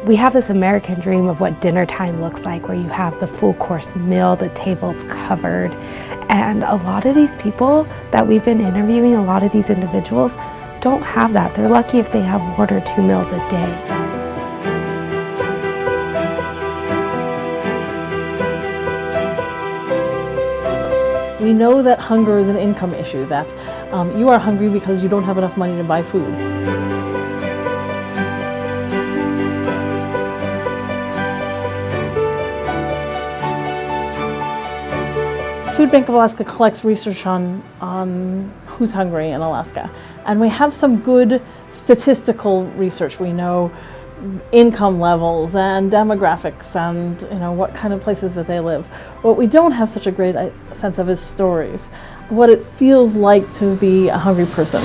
We have this American dream of what dinner time looks like, where you have the full course meal, the table's covered. And a lot of these people that we've been interviewing, a lot of these individuals, don't have that. They're lucky if they have 1 or 2 meals a day. We know that hunger is an income issue, that you are hungry because you don't have enough money to buy food. Food Bank of Alaska collects research on who's hungry in Alaska, and we have some good statistical research. We know income levels and demographics and what kind of places that they live. What we don't have such a great sense of is stories, what it feels like to be a hungry person.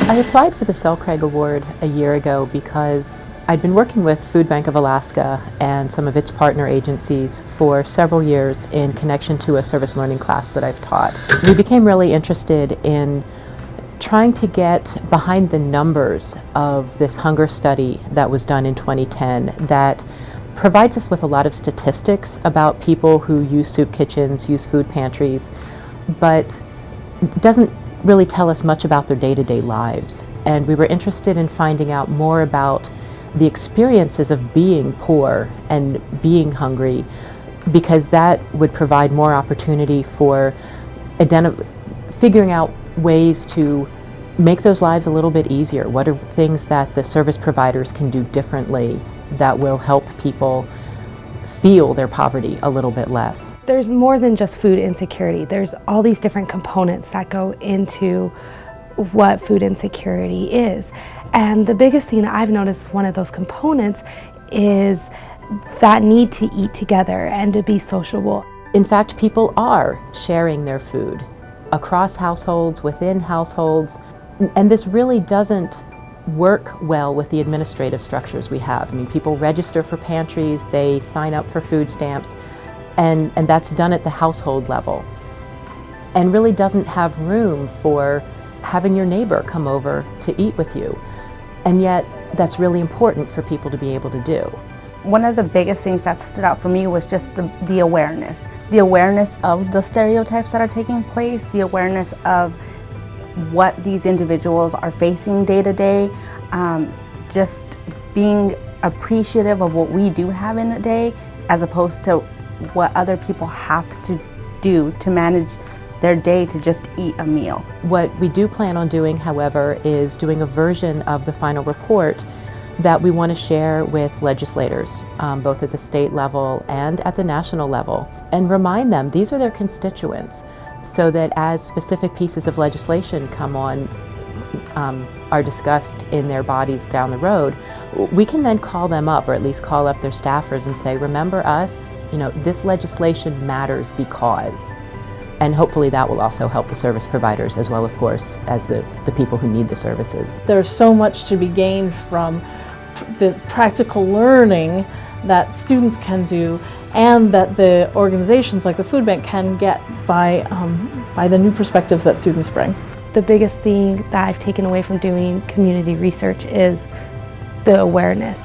I applied for the Selkregg Award a year ago because I'd been working with Food Bank of Alaska and some of its partner agencies for several years in connection to a service learning class that I've taught. We became really interested in trying to get behind the numbers of this hunger study that was done in 2010 that provides us with a lot of statistics about people who use soup kitchens, use food pantries, but doesn't really tell us much about their day-to-day lives. And we were interested in finding out more about the experiences of being poor and being hungry, because that would provide more opportunity for figuring out ways to make those lives a little bit easier. What are things that the service providers can do differently that will help people feel their poverty a little bit less? There's more than just food insecurity. There's all these different components that go into what food insecurity is. And the biggest thing that I've noticed, one of those components, is that need to eat together and to be sociable. In fact, people are sharing their food across households, within households, and this really doesn't work well with the administrative structures we have. I mean, people register for pantries, they sign up for food stamps, and that's done at the household level, and really doesn't have room for having your neighbor come over to eat with you. And yet, that's really important for people to be able to do. One of the biggest things that stood out for me was just the awareness. The awareness of the stereotypes that are taking place, the awareness of what these individuals are facing day to day, just being appreciative of what we do have in a day, as opposed to what other people have to do to manage their day to just eat a meal. What we do plan on doing, however, is doing a version of the final report that we want to share with legislators, both at the state level and at the national level, and remind them these are their constituents, so that as specific pieces of legislation come on, are discussed in their bodies down the road, we can then call them up, or at least call up their staffers and say, remember us, this legislation matters because. And hopefully that will also help the service providers as well, of course, as the people who need the services. There's so much to be gained from the practical learning that students can do, and that the organizations like the Food Bank can get by the new perspectives that students bring. The biggest thing that I've taken away from doing community research is the awareness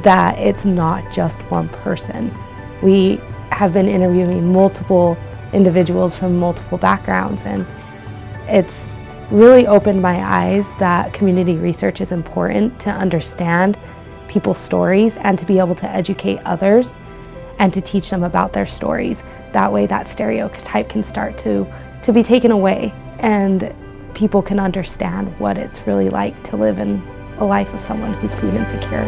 that it's not just one person. We have been interviewing multiple individuals from multiple backgrounds, and it's really opened my eyes that community research is important to understand people's stories and to be able to educate others and to teach them about their stories. That way that stereotype can start to be taken away, and people can understand what it's really like to live in a life of someone who's food insecure.